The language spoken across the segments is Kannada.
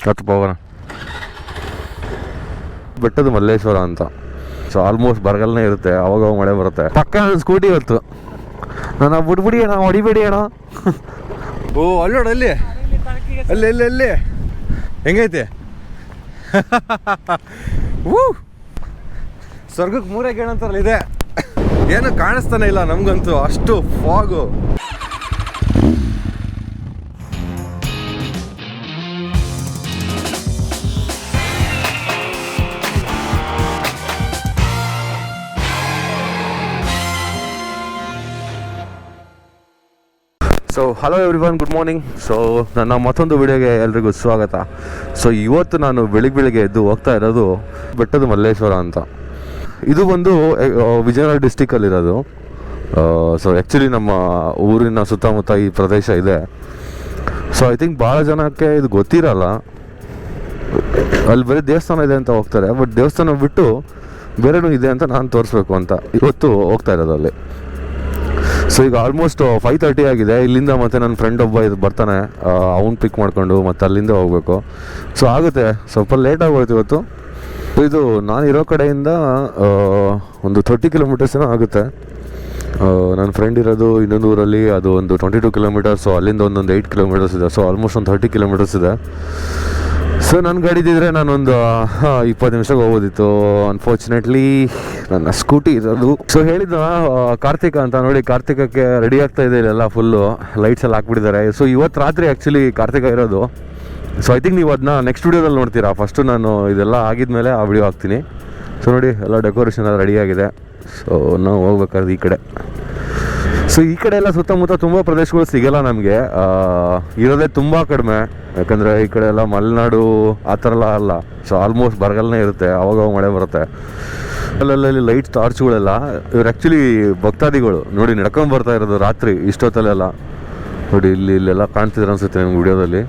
ಹತ್ತು ಹೋಗೋಣ. ಬೆಟ್ಟದ ಮಲ್ಲೇಶ್ವರ ಅಂತ. ಸೊ ಆಲ್ಮೋಸ್ಟ್ ಬರಗಾಲನೇ ಇರುತ್ತೆ, ಅವಾಗ ಮಳೆ ಬರುತ್ತೆ. ಪಕ್ಕ ನನ್ನ ಸ್ಕೂಟಿ ಇವತ್ತು ನಾನು ಬಿಡ್ಬಿಡಿ ಅಣ್ಣ, ಹೊಡಿಬೇಡಿ ಅಣ್ಣ. ಓ ಅಲ್ಲಿ ನೋಡು, ಅಲ್ಲಿ ಅಲ್ಲಿ ಅಲ್ಲಿ ಅಲ್ಲಿ ಹೆಂಗೈತೆ ಸ್ವರ್ಗಕ್ಕೆ ಮೂರೇ ಗೇಣ್ ಅಂತಾರಲ್ಲ, ಇದೆ. ಏನು ಕಾಣಿಸ್ತಾನೆ ಇಲ್ಲ ನಮಗಂತೂ, ಅಷ್ಟು fog. So hello everyone, good morning. So ನನ್ನ ಮತ್ತೊಂದು ವಿಡಿಯೋಗೆ ಎಲ್ರಿಗೂ ಸ್ವಾಗತ. ಸೊ ಇವತ್ತು ನಾನು ಬೆಳಿಗ್ಗೆ ಎದ್ದು ಹೋಗ್ತಾ ಇರೋದು ಬೆಟ್ಟದ ಮಲ್ಲೇಶ್ವರ ಅಂತ. ಇದು ಬಂದು ವಿಜಯನಗರ ಡಿಸ್ಟಿಕಲ್ಲಿರೋದು. ಸೊ ಆ್ಯಕ್ಚುಲಿ ನಮ್ಮ ಊರಿನ ಸುತ್ತಮುತ್ತ ಈ ಪ್ರದೇಶ ಇದೆ. ಸೊ ಐ ಥಿಂಕ್ ಭಾಳ ಜನಕ್ಕೆ ಇದು ಗೊತ್ತಿರಲ್ಲ. ಅಲ್ಲಿ ಬರೀ ದೇವಸ್ಥಾನ ಇದೆ ಅಂತ ಹೋಗ್ತಾರೆ, ಬಟ್ ದೇವಸ್ಥಾನ ಬಿಟ್ಟು ಬೇರೆನೂ ಇದೆ ಅಂತ ನಾನು ತೋರಿಸ್ಬೇಕು ಅಂತ ಇವತ್ತು ಹೋಗ್ತಾ ಇರೋದು ಅಲ್ಲಿ. ಸೊ ಈಗ ಆಲ್ಮೋಸ್ಟ್ 5:30 ಆಗಿದೆ. ಇಲ್ಲಿಂದ ಮತ್ತು ನನ್ನ ಫ್ರೆಂಡ್ ಒಬ್ಬ ಬರ್ತಾನೆ, ಅವ್ನು ಪಿಕ್ ಮಾಡಿಕೊಂಡು ಮತ್ತು ಅಲ್ಲಿಂದ ಹೋಗಬೇಕು. ಸೊ ಆಗುತ್ತೆ, ಸ್ವಲ್ಪ ಲೇಟ್ ಆಗೋಯ್ತು ಇವತ್ತು. ಇದು ನಾನಿರೋ ಕಡೆಯಿಂದ ಒಂದು 30 ಕಿಲೋಮೀಟರ್ಸ್ ಏನೋ ಆಗುತ್ತೆ. ನನ್ನ ಫ್ರೆಂಡ್ ಇರೋದು ಇನ್ನೊಂದು ಊರಲ್ಲಿ, ಅದು ಒಂದು 22 ಕಿಲೋಮೀಟರ್ಸ್. ಸೊ ಅಲ್ಲಿಂದ ಒಂದೊಂದು 8 ಕಿಲೋಮೀಟರ್ಸ್ ಇದೆ. ಸೊ ಆಲ್ಮೋಸ್ಟ್ ಒಂದು 30 ಕಿಲೋಮೀಟರ್ಸ್ ಇದೆ. ಸೊ ನನ್ನ ಗಾಡಿ ಇದ್ದಿದ್ರೆ ನಾನೊಂದು 20 ನಿಮಿಷಕ್ಕೆ ಹೋಗೋದಿತ್ತು. ಅನ್ಫಾರ್ಚುನೇಟ್ಲಿ ನನ್ನ ಸ್ಕೂಟಿ ಇರೋದು. ಸೊ ಹೇಳಿದ್ದ ಕಾರ್ತಿಕ ಅಂತ, ನೋಡಿ ಕಾರ್ತಿಕಕ್ಕೆ ರೆಡಿ ಆಗ್ತಾ ಇದೆ ಇಲ್ಲೆಲ್ಲ, ಫುಲ್ಲು ಲೈಟ್ಸ್ ಎಲ್ಲ ಹಾಕ್ಬಿಟ್ಟಿದ್ದಾರೆ. ಸೊ ಇವತ್ತು ರಾತ್ರಿ ಆ್ಯಕ್ಚುಲಿ ಕಾರ್ತಿಕ ಇರೋದು. ಸೊ ಐ ಥಿಂಕ್ ನೀವು ಅದನ್ನ ನೆಕ್ಸ್ಟ್ ವೀಡಿಯೋದಲ್ಲಿ ನೋಡ್ತೀರಾ. ಫಸ್ಟು ನಾನು ಇದೆಲ್ಲ ಆಗಿದ್ಮೇಲೆ ಆ ವಿಡಿಯೋ ಹಾಕ್ತೀನಿ. ಸೊ ನೋಡಿ ಎಲ್ಲ ಡೆಕೋರೇಷನ್ ಎಲ್ಲ ರೆಡಿಯಾಗಿದೆ. ಸೊ ನಾವು ಹೋಗ್ಬೇಕಾದ್ರೆ ಈ ಕಡೆ. ಸೊ ಈ ಕಡೆ ಎಲ್ಲ ಸುತ್ತಮುತ್ತ ತುಂಬ ಪ್ರದೇಶಗಳು ಸಿಗೋಲ್ಲ ನಮಗೆ, ಇರೋದೇ ತುಂಬ ಕಡಿಮೆ. ಯಾಕಂದರೆ ಈ ಕಡೆ ಎಲ್ಲ ಮಲೆನಾಡು ಆ ಥರ ಎಲ್ಲ ಅಲ್ಲ. ಸೊ ಆಲ್ಮೋಸ್ಟ್ ಬರಗಾಲನೇ ಇರುತ್ತೆ, ಅವಾಗ ಮಳೆ ಬರುತ್ತೆ. ಅಲ್ಲಲ್ಲಿ ಲೈಟ್ ಟಾರ್ಚ್ಗಳೆಲ್ಲ, ಇವ್ರು ಆ್ಯಕ್ಚುಲಿ ಭಕ್ತಾದಿಗಳು ನೋಡಿ ನಡ್ಕೊಂಬರ್ತಾ ಇರೋದು ರಾತ್ರಿ ಇಷ್ಟೊತ್ತಲ್ಲೆಲ್ಲ. ನೋಡಿ ಇಲ್ಲೆಲ್ಲ ಕಾಣ್ತಿದ್ರು ಅನಿಸುತ್ತೆ ನಿಮ್ಗೆ ವಿಡಿಯೋದಲ್ಲಿ.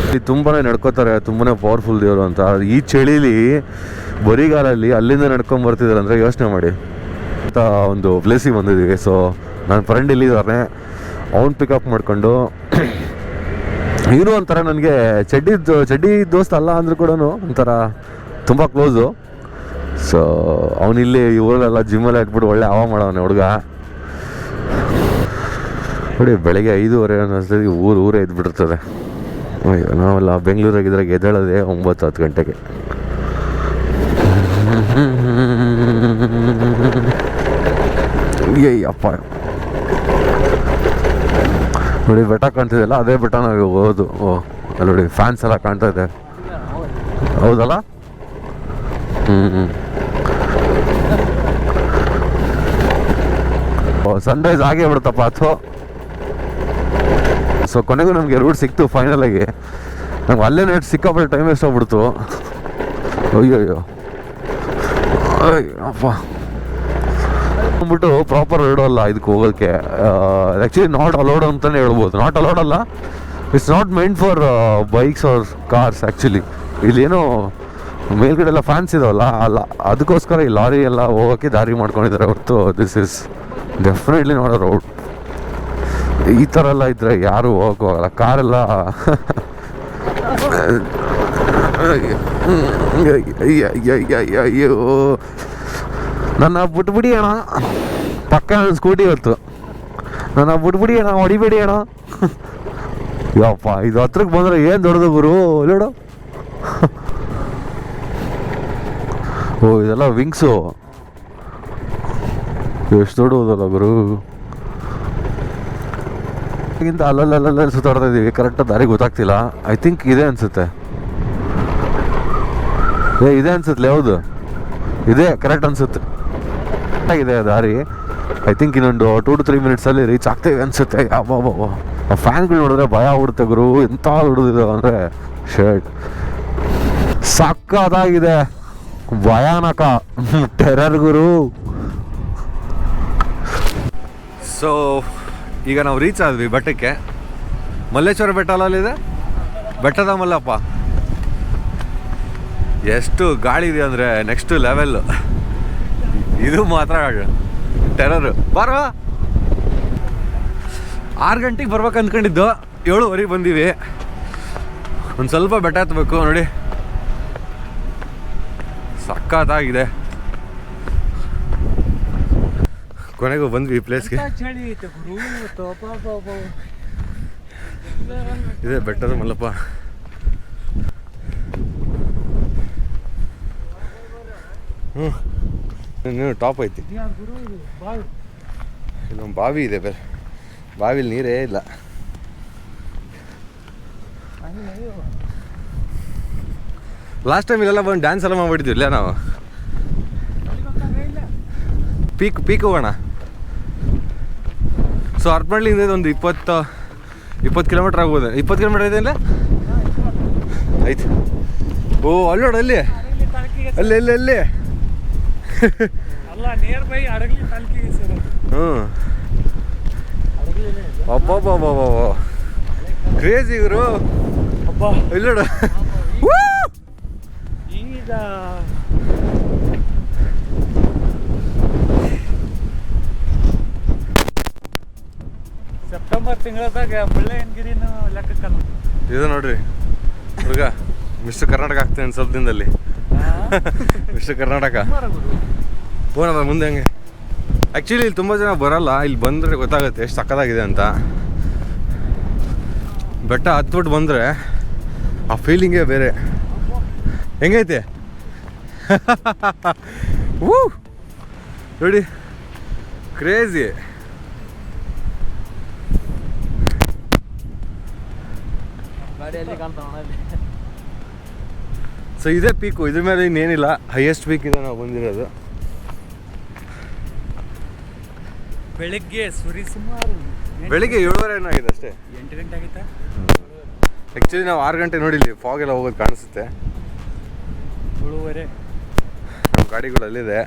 ಇಲ್ಲಿ ತುಂಬಾ ನಡ್ಕೋತಾರೆ, ತುಂಬಾ ಪವರ್ಫುಲ್ ದೇವರು ಅಂತ. ಈ ಚಳಿಲಿ ಬರಿಗಾಲಲ್ಲಿ ಅಲ್ಲಿಂದ ನಡ್ಕೊಂಬರ್ತಿದ್ದಾರೆ ಅಂದರೆ ಯೋಚನೆ ಮಾಡಿ ಅಂತ ಒಂದು ಪ್ಲೇಸಿಗೆ ಬಂದಿದ್ದೀವಿ. ಸೊ ನನ್ನ ಫ್ರೆಂಡ್ ಇಲ್ಲಿದ್ದಾನೆ, ಅವ್ನು ಪಿಕಪ್ ಮಾಡಿಕೊಂಡು, ಇವನು ಒಂಥರ ನನಗೆ ಚಡ್ಡಿ ದೋಸ್ತ ಅಲ್ಲ ಅಂದರೂ ಕೂಡ ಒಂಥರ ತುಂಬ ಕ್ಲೋಸು. ಸೊ ಅವನಿಲ್ಲಿ ಊರಲ್ಲೆಲ್ಲ ಜಿಮ್ಮಲ್ಲಿ ಹಾಕ್ಬಿಟ್ಟು ಒಳ್ಳೆ ಹವಾ ಮಾಡೋವನೆ ಹುಡುಗ. ನೋಡಿ ಬೆಳಗ್ಗೆ 5:30 ಅನ್ನಿಸ್ತದೆ, ಊರೇ ಎದ್ಬಿಟ್ಟಿರ್ತದೆ. ನಾವೆಲ್ಲ ಬೆಂಗಳೂರಾಗಿದ್ರಾಗ ಎದ್ದೇಳೋದೆ 9-10 ಗಂಟೆಗೆ. ಅಪ್ಪ ನೋಡಿ ಬೆಟ್ಟ ಕಾಣ್ತಿದೆಯಲ್ಲ, ಅದೇ ಬೆಟ್ಟ ನಾವು ಹೋಗೋದು. ಅಲ್ಲಿ ನೋಡಿ ಫ್ಯಾನ್ಸ್ ಎಲ್ಲ ಕಾಣ್ತಾ ಇದೆ, ಹೌದಲ್ಲ? ಸನ್ರೈಸ್ ಆಗೇ ಬಿಡುತ್ತಪ್ಪ ಅಥೋ. ಸೊ ಕೊನೆಗೂ ನಮಗೆ ರೂಟ್ ಸಿಕ್ತು ಫೈನಲಾಗಿ. ನಮ್ಗೆ ಅಲ್ಲೇ ನೆಟ್ ಸಿಕ್ಕಾಪಟ್ಟೆ ಟೈಮ್ ವೇಸ್ಟ್ ಹೋಗ್ಬಿಡ್ತು. ಅಯ್ಯೋ ಅಪ್ಪ ಅಂದ್ಬಿಟ್ಟು ಪ್ರಾಪರ್ ಇಡೋಲ್ಲ ಇದಕ್ಕೆ ಹೋಗೋಕ್ಕೆ. ಆ್ಯಕ್ಚುಲಿ ನಾಟ್ ಅಲೌಡ್ ಅಂತಲೇ ಹೇಳ್ಬೋದು. ನಾಟ್ ಅಲೌಡ್ ಅಲ್ಲ, it's not mind for bikes or cars. Actually ಇಲ್ಲೇನೋ ಮೇಲ್ಗಡೆ ಎಲ್ಲ ಫ್ಯಾನ್ಸ್ ಇದಾವಲ್ಲ, ಅಲ್ಲ ಅದಕ್ಕೋಸ್ಕರ ಈ ಲಾರಿ ಎಲ್ಲ ಹೋಗೋಕ್ಕೆ ದಾರಿ ಮಾಡ್ಕೊಂಡಿದ್ದಾರೆ ಹೊರತು this is definitely not a road. ಈ ಥರ ಎಲ್ಲ ಇದ್ದರೆ ಯಾರು ಹೋಗೋಕ್ಕಾಗಲ್ಲ. ಕಾರೆಲ್ಲ ಅಯ್ಯೋ ನನ್ನ ಬಿಟ್ಬಿಡಿ ಅಣ್ಣ, ಪಕ್ಕ ನನ್ನ ಸ್ಕೂಟಿ ಇವತ್ತು ನನ್ನ ಬಿಟ್ಬಿಡಿ ಅಣ್ಣ, ಹೊಡಿಬೇಡಿ ಅಣ್ಣ. ಯಪ್ಪ ಇದು ಹತ್ರಕ್ಕೆ ಬಂದರೆ ಏನು ದೊಡ್ಡದು ಗುರು, ನೋಡು. ಓ ಇದೆಲ್ಲ ವಿಂಗ್ಸು, ಎಷ್ಟು ದೊಡ್ಡದಲ್ಲ ಗುರು. ಗಿಂತ ಅಲ್ಲಲ್ಲಿ ಸುತ್ತಾಡ್ತಾ ಇದ್ದೀವಿ, ಕರೆಕ್ಟಾಗಿ ದಾರಿ ಗೊತ್ತಾಗ್ತಿಲ್ಲ. ಐ ಥಿಂಕ್ ಇದೆ ಅನಿಸುತ್ತೆ, ಇದೆ ಅನ್ಸುತ್ತೆ. ಯಾವುದು ಇದೆ ಕರೆಕ್ಟ್ ಅನಿಸುತ್ತೆ, ಇದೆ ದಾರಿ. ಐ ಥಿಂಕ್ ಇನ್ನೊಂದು 2 to 3 ಮಿನಿಟ್ಸಲ್ಲಿ ರೀಚ್ ಆಗ್ತೇವೆ ಅನಿಸುತ್ತೆ. ಯಾವ ಆ ಫ್ಯಾನ್ಗಳು ನೋಡಿದ್ರೆ ಭಯ ಆಗ್ಬಿಡುತ್ತೆ ಗುರು, ಎಂಥ ಹಿಡಿದಿದೆ ಅಂದರೆ ಶರ್ಟ್ ಸಕ್ಕತ್ತಾಗಿದೆ, ಭಯಾನಕ ಟೆರರ್ ಗುರು. ಸೊ ಈಗ ನಾವು ರೀಚ್ ಆದ್ವಿ ಬೆಟ್ಟಕ್ಕೆ. ಮಲ್ಲೇಶ್ವರ ಬೆಟ್ಟ ಅಲ್ಲಿದೆ, ಬೆಟ್ಟದ ಮಲ್ಲಪ್ಪ. ಎಷ್ಟು ಗಾಳಿ ಇದೆ ಅಂದರೆ ನೆಕ್ಸ್ಟ್ ಲೆವೆಲ್. ಇದು ಮಾತ್ರ ಟೆರರ್. ಬಾರೋ 6 ಗಂಟೆಗೆ ಬರ್ಬೇಕು ಅಂದ್ಕೊಂಡಿದ್ದು, 7:30 ಬಂದೀವಿ. ಒಂದು ಸ್ವಲ್ಪ ಬೆಟ್ಟ ಹತ್ತಬೇಕು ನೋಡಿ, ಸಖತ್ತಾಗಿದೆ. ಕೊನೆಗೂ ಬಂದ್ವಿ ಈ ಪ್ಲೇಸ್ಗೆ. ಇದೆ ಬೆಟ್ಟದ ಮಲ್ಲಪ್ಪ. ಇನ್ನೂ ಟಾಪ್ ಐತಿ. ಇಲ್ಲೊಂದು ಬಾವಿ ಇದೆ, ಬೇರೆ ಬಾವಿಲಿ ನೀರೇ ಇಲ್ಲ. ಲಾಸ್ಟ್ ಟೈಮ್ ಇಲ್ಲೆಲ್ಲ ಬಂದು ಡ್ಯಾನ್ಸ್ ಎಲ್ಲ ಮಾಡ್ಬಿಟ್ಟಿದ್ವಿ ಇಲ್ಲ ನಾವು. ಪೀಕ್ ಹೋಗೋಣ. ಸೊ ಹರಪನಹಳ್ಳಿಯಿಂದ ಒಂದು 20 ಕಿಲೋಮೀಟ್ರ್ ಆಗ್ಬೋದು. 20 ಕಿಲೋಮೀಟ್ರ್ ಇದೆ ಇಲ್ಲ ಆಯ್ತು. ಓ ಅಲ್ಲಿ ನೋಡಿ, ಅಲ್ಲಿ ಅಲ್ಲಿ ಅಲ್ಲಿ ಅಲ್ಲಿ ಹ್ಞೂ ಅಬ್ಬಬ್ಬಬ್ಬ ಕ್ರೇಜಿ ಇವರು. ಇಲ್ಲಿ ನೋಡು ಈಗ ಸೆಪ್ಟೆಂಬರ್ ತಿಂಗಳದಾಗ ಮುಳ್ಳಯ್ಯನಗಿರಿನೂ ಲೆಕ್ಕಕ್ಕಲ್ಲ. ಇದು ನೋಡ್ರಿ ಹುಡುಗ ಮಿಸ್ಟರ್ ಕರ್ನಾಟಕ ಆಗ್ತೇನೆ ಸ್ವಲ್ಪ ದಿನದಲ್ಲಿ. ಮಿಸ್ಟರ್ ಕರ್ನಾಟಕ ಹೋಗೋಣ ಮುಂದೆ. ಹಂಗೆ ಆ್ಯಕ್ಚುಲಿ ಇಲ್ಲಿ ತುಂಬ ಜನ ಬರಲ್ಲ, ಇಲ್ಲಿ ಬಂದರೆ ಗೊತ್ತಾಗುತ್ತೆ ಎಷ್ಟು ಸಕ್ಕತ್ತಾಗಿದೆ ಅಂತ. ಬೆಟ್ಟ ಹತ್ಬಿಟ್ಟು ಬಂದರೆ ಆ ಫೀಲಿಂಗೇ ಬೇರೆ. ಹೆಂಗೈತೆ ವೂ ನೋಡಿ, ಕ್ರೇಜಿ. ಸೊ ಇದೇ ಪೀಕು, ಇದ್ರ ಮೇಲೆ ಇನ್ನೇನಿಲ್ಲ, ಹೈಯೆಸ್ಟ್ ಪೀಕ್ ಇದೆ ನಾವು ಬಂದಿರೋದು. ಬೆಳಿಗ್ಗೆ ಸುಮಾರು ಬೆಳಿಗ್ಗೆ 7:30 ಏನಾಗಿದೆ ಅಷ್ಟೇ, 8 ಗಂಟೆ ಆಗಿತ್ತಾ. ಆ್ಯಕ್ಚುಲಿ ನಾವು 6 ಗಂಟೆ ನೋಡಿಲ್ಲಿ ಫಾಗ್ ಎಲ್ಲ ಹೋಗೋದು ಕಾಣಿಸುತ್ತೆ. 7:30 ನಮ್ಮ ಗಾಡಿಗಳಲ್ಲಿದೆ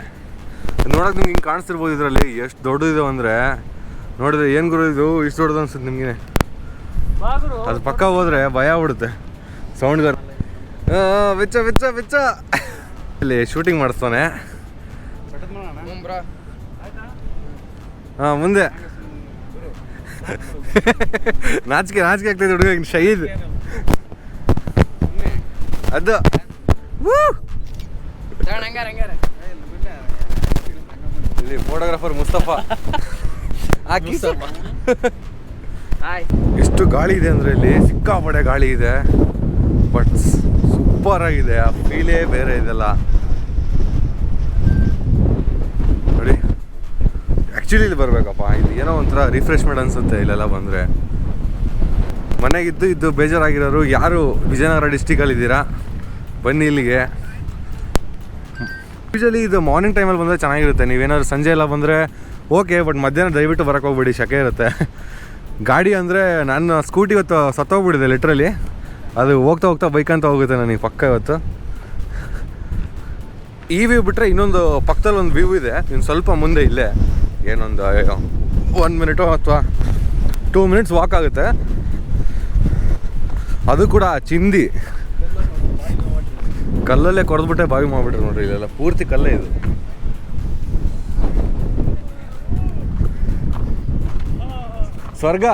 ನೋಡೋಕೆ ನಿಮ್ಗೆ ಹಿಂಗೆ ಕಾಣಿಸ್ತಿರ್ಬೋದು. ಇದರಲ್ಲಿ ಎಷ್ಟು ದೊಡ್ಡದಿದೆ ಅಂದರೆ ನೋಡಿದ್ರೆ ಏನು ಗುರು ಇದು ಇಷ್ಟು ದೊಡ್ಡದು ಅನ್ಸುತ್ತೆ ನಿಮಗೆ. ಅದು ಪಕ್ಕ ಹೋದರೆ ಭಯ ಆಗ್ಬಿಡುತ್ತೆ ಸೌಂಡ್ಗಾರ. ಬಿಚ್ಚ ಇಲ್ಲಿ ಶೂಟಿಂಗ್ ಮಾಡಿಸ್ತಾನೆ. ಹಾಂ ಮುಂದೆ ನಾಚಿಕೆ ಆಗ್ತೈತೆ ಹುಡುಗ, ಶಹೀದ್ ಅದು. ಇಲ್ಲಿ ಫೋಟೋಗ್ರಾಫರ್ ಮುಸ್ತಫಾ. ಎಷ್ಟು ಗಾಳಿ ಇದೆ ಅಂದರೆ ಇಲ್ಲಿ ಸಿಕ್ಕಾಪಡೆ ಗಾಳಿ ಇದೆ, ಬಟ್ ಸೂಪರ್ ಆಗಿದೆ. ಆ ಫೀಲೇ ಬೇರೆ ಇದೆಲ್ಲ ನೋಡಿ. ಆ್ಯಕ್ಚುಲಿ ಇಲ್ಲಿ ಬರಬೇಕಪ್ಪ, ಇಲ್ಲಿ ಏನೋ ಒಂಥರ ರಿಫ್ರೆಶ್ಮೆಂಟ್ ಅನಿಸುತ್ತೆ ಇಲ್ಲೆಲ್ಲ ಬಂದರೆ. ಮನೆಗಿದ್ದು ಬೇಜಾರಾಗಿರೋರು ಯಾರು ವಿಜಯನಗರ ಡಿಸ್ಟಿಕಲ್ಲಿದ್ದೀರಾ ಬನ್ನಿ ಇಲ್ಲಿಗೆ. ಯೂಶಲಿ ಇದು ಮಾರ್ನಿಂಗ್ ಟೈಮಲ್ಲಿ ಬಂದರೆ ಚೆನ್ನಾಗಿರುತ್ತೆ. ನೀವೇನಾದ್ರು ಸಂಜೆ ಎಲ್ಲ ಬಂದರೆ ಓಕೆ, ಬಟ್ ಮಧ್ಯಾಹ್ನ ದಯವಿಟ್ಟು ಬರೋಕ್ಕೆ ಹೋಗ್ಬೇಡಿ, ಶೆಕೆ ಇರುತ್ತೆ. ಗಾಡಿ ಅಂದರೆ ನನ್ನ ಸ್ಕೂಟಿ ಇವತ್ತು ಸತ್ತೋಗ್ಬಿಟ್ಟಿದೆ ಲಿಟ್ರಲಿ. ಅದು ಹೋಗ್ತಾ ಬೈಕ್ ಅಂತ ಹೋಗುತ್ತೆ ನನಗೆ ಪಕ್ಕ ಇವತ್ತು. ಈ ವ್ಯೂ ಬಿಟ್ಟರೆ ಇನ್ನೊಂದು ಪಕ್ಕದಲ್ಲಿ ಒಂದು ವ್ಯೂ ಇದೆ, ಇನ್ನು ಸ್ವಲ್ಪ ಮುಂದೆ ಇಲ್ಲೇ ಏನೊಂದು 1 ಮಿನಿಟು ಅಥವಾ 2 ಮಿನಿಟ್ಸ್ ವಾಕ್ ಆಗುತ್ತೆ. ಅದು ಕೂಡ ಚಿಂದಿ ಕಲ್ಲಲ್ಲೇ ಕೊರೆದ್ಬಿಟ್ಟೆ ಬಾವಿ ಮಾಡಿಬಿಟ್ರೆ ನೋಡ್ರಿ. ಇಲ್ಲೆಲ್ಲ ಪೂರ್ತಿ ಕಲ್ಲೇ ಇದು. ಸ್ವರ್ಗಕ್ಕೆ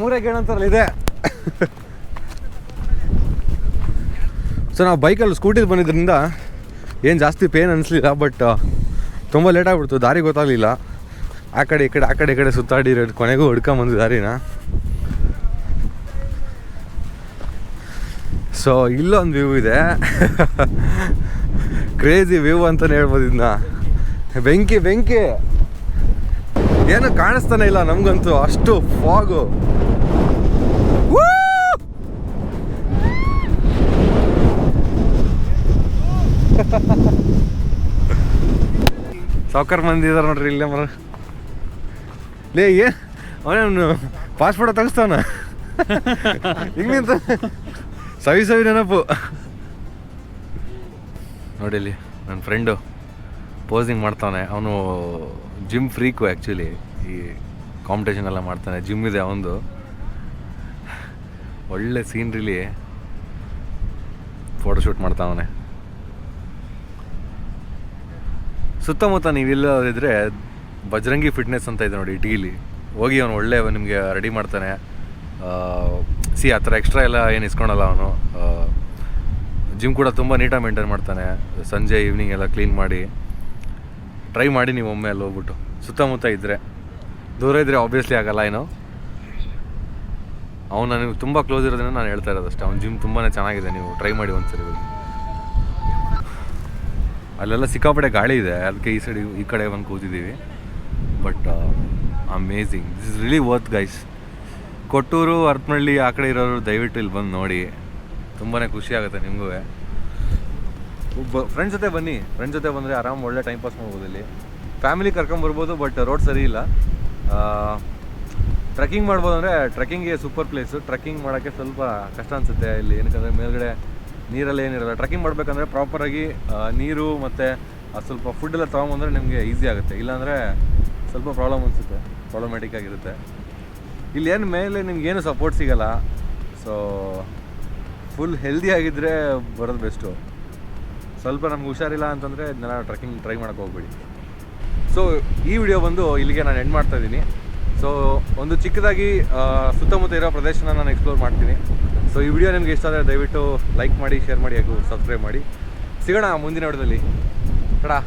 3 ಗೇಣ್ ಅಂತಾರಲ್ಲ ಇದೆ. ಸೊ ನಾವು ಬೈಕಲ್ಲಿ ಸ್ಕೂಟಿಲಿ ಬಂದಿದ್ದರಿಂದ ಏನು ಜಾಸ್ತಿ ಪೇನ್ ಅನಿಸ್ಲಿಲ್ಲ, ಬಟ್ ತುಂಬ ಲೇಟ್ ಆಗಿಬಿಡ್ತು, ದಾರಿ ಗೊತ್ತಾಗಲಿಲ್ಲ. ಆ ಕಡೆ ಈ ಕಡೆ ಸುತ್ತಾಡಿ ಕೊನೆಗೂ ಹುಡ್ಕೊಂಬಂದು ದಾರಿನ. ಸೊ ಇಲ್ಲೊಂದು ವ್ಯೂ ಇದೆ, ಕ್ರೇಜಿ ವ್ಯೂ ಅಂತಲೇ ಹೇಳ್ಬೋದು ಇದನ್ನ. ಬೆಂಕಿ ಏನು ಕಾಣಿಸ್ತಾನೆ ಇಲ್ಲ ನಮಗಂತೂ, ಅಷ್ಟು ಫಾಗು. ಸಾವ್ಕಾರ ಮಂದಿ ಇದಾರೆ ನೋಡ್ರಿ ಇಲ್ಲೇ ಮರ. ಲೇ ಅವನು ಪಾಸ್ಪೋರ್ಟ್ ತೆಗಿಸ್ತಾವನ ಹಿಂಗಿಂತ ಸವಿ ನೆನಪು ನೋಡಿ. ಇಲ್ಲಿ ನನ್ನ ಫ್ರೆಂಡು ಪೋಸಿಂಗ್ ಮಾಡ್ತಾನೆ. ಅವನು ಜಿಮ್ ಫ್ರೀಕು ಆ್ಯಕ್ಚುಲಿ, ಈ ಕಾಂಪಿಟೇಷನ್ ಎಲ್ಲ ಮಾಡ್ತಾನೆ, ಜಿಮ್ ಇದೆ ಅವನದು. ಒಳ್ಳೆ ಸೀನ್ರಿಲಿ ಫೋಟೋಶೂಟ್ ಮಾಡ್ತಾವನೆ. ಸುತ್ತಮುತ್ತ ನೀವಿಲ್ಲದಿದ್ದರೆ ಬಜರಂಗಿ ಫಿಟ್ನೆಸ್ ಅಂತ ಇದೆ ನೋಡಿ ಇಟಗಿಲಿ, ಹೋಗಿ ಅವನು ಒಳ್ಳೆ ನಿಮಗೆ ರೆಡಿ ಮಾಡ್ತಾನೆ. ಆ ಥರ ಎಕ್ಸ್ಟ್ರಾ ಎಲ್ಲ ಏನು ಇಸ್ಕೊಳಲ್ಲ ಅವನು. ಜಿಮ್ ಕೂಡ ತುಂಬ ನೀಟಾಗಿ ಮೇಂಟೈನ್ ಮಾಡ್ತಾನೆ. ಸಂಜೆ ಈವ್ನಿಂಗ್ ಎಲ್ಲ ಕ್ಲೀನ್ ಮಾಡಿ ಟ್ರೈ ಮಾಡಿ ನೀವು ಒಮ್ಮೆ ಅಲ್ಲಿ ಹೋಗ್ಬಿಟ್ಟು. ಸುತ್ತಮುತ್ತ ಇದ್ದರೆ, ದೂರ ಇದ್ದರೆ ಆಬ್ವಿಯಸ್ಲಿ ಆಗಲ್ಲ ಏನೋ. ಅವ್ನು ನನಗೆ ತುಂಬ ಕ್ಲೋಸ್ ಇರೋದನ್ನ ನಾನು ಹೇಳ್ತಾ ಇರೋದು ಅಷ್ಟೇ. ಅವ್ನ ಜಿಮ್ ತುಂಬಾ ಚೆನ್ನಾಗಿದೆ, ನೀವು ಟ್ರೈ ಮಾಡಿ ಒಂದ್ಸರಿ ಹೋಗಿ. ಅಲ್ಲೆಲ್ಲ ಸಿಕ್ಕಾಪಟ್ಟೆ ಗಾಳಿ ಇದೆ, ಅದಕ್ಕೆ ಈ ಸೈಡ್ ಈ ಕಡೆ ಬಂದು ಕೂತಿದ್ದೀವಿ. But amazing, this is really worth guys. Kotturu, Harapanahalli ಆ ಕಡೆ ಇರೋರು ದಯವಿಟ್ಟು ಇಲ್ಲಿ ಬಂದು ನೋಡಿ, ತುಂಬಾ ಖುಷಿ ಆಗುತ್ತೆ ನಿಮಗೂ. ಫ್ರೆಂಡ್ಸ್ ಜೊತೆ ಬನ್ನಿ, ಫ್ರೆಂಡ್ಸ್ ಜೊತೆ ಬಂದರೆ ಆರಾಮ್ ಒಳ್ಳೆ ಟೈಮ್ ಪಾಸ್ ಮಾಡ್ಬೋದು. ಇಲ್ಲಿ ಫ್ಯಾಮಿಲಿ ಕರ್ಕೊಂಬರ್ಬೋದು, ಬಟ್ ರೋಡ್ ಸರಿ ಇಲ್ಲ. ಟ್ರೆಕ್ಕಿಂಗ್ ಮಾಡ್ಬೋದು ಅಂದರೆ ಟ್ರೆಕ್ಕಿಂಗ್ಗೆ ಸೂಪರ್ ಪ್ಲೇಸು. ಟ್ರೆಕ್ಕಿಂಗ್ ಮಾಡೋಕ್ಕೆ ಸ್ವಲ್ಪ ಕಷ್ಟ ಅನಿಸುತ್ತೆ ಇಲ್ಲಿ, ಏನಕ್ಕಂದರೆ ಮೇಲ್ಗಡೆ ನೀರಲ್ಲಿ ಏನಿರಲ್ಲ. ಟ್ರೆಕ್ಕಿಂಗ್ ಮಾಡಬೇಕಂದ್ರೆ ಪ್ರಾಪರಾಗಿ ನೀರು ಮತ್ತು ಸ್ವಲ್ಪ ಫುಡ್ಡೆಲ್ಲ ತೊಗೊಂಬಂದರೆ ನಿಮಗೆ ಈಸಿ ಆಗುತ್ತೆ. ಇಲ್ಲಾಂದರೆ ಸ್ವಲ್ಪ ಪ್ರಾಬ್ಲಮ್ಯಾಟಿಕ್ ಆಗಿರುತ್ತೆ. ಇಲ್ಲಿ ಏನು ಮೇಲೆ ನಿಮ್ಗೇನು ಸಪೋರ್ಟ್ ಸಿಗೋಲ್ಲ. ಸೊ ಫುಲ್ ಹೆಲ್ದಿ ಆಗಿದ್ದರೆ ಬರೋದು ಬೆಸ್ಟು. ಸ್ವಲ್ಪ ನಮ್ಗೆ ಹುಷಾರಿಲ್ಲ ಅಂತಂದರೆ ಇದನ್ನೆಲ್ಲ ಟ್ರೆಕ್ಕಿಂಗ್ ಟ್ರೈ ಮಾಡೋಕ್ಕೆ ಹೋಗ್ಬೇಡಿ. ಸೊ ಈ ವಿಡಿಯೋ ಬಂದು ಇಲ್ಲಿಗೆ ನಾನು ಎಂಡ್ ಮಾಡ್ತಾಯಿದ್ದೀನಿ. ಸೊ ಒಂದು ಚಿಕ್ಕದಾಗಿ ಸುತ್ತಮುತ್ತ ಇರೋ ಪ್ರದೇಶನ ನಾನು ಎಕ್ಸ್ಪ್ಲೋರ್ ಮಾಡ್ತೀನಿ. ಸೊ ಈ ವಿಡಿಯೋ ನಿಮಗೆ ಇಷ್ಟ ಆದರೆ ದಯವಿಟ್ಟು ಲೈಕ್ ಮಾಡಿ, ಶೇರ್ ಮಾಡಿ ಹಾಗೂ ಸಬ್ಸ್ಕ್ರೈಬ್ ಮಾಡಿ. ಸಿಗೋಣ ಮುಂದಿನ ವಿಡಿಯೋದಲ್ಲಿ. ಕಡಾ.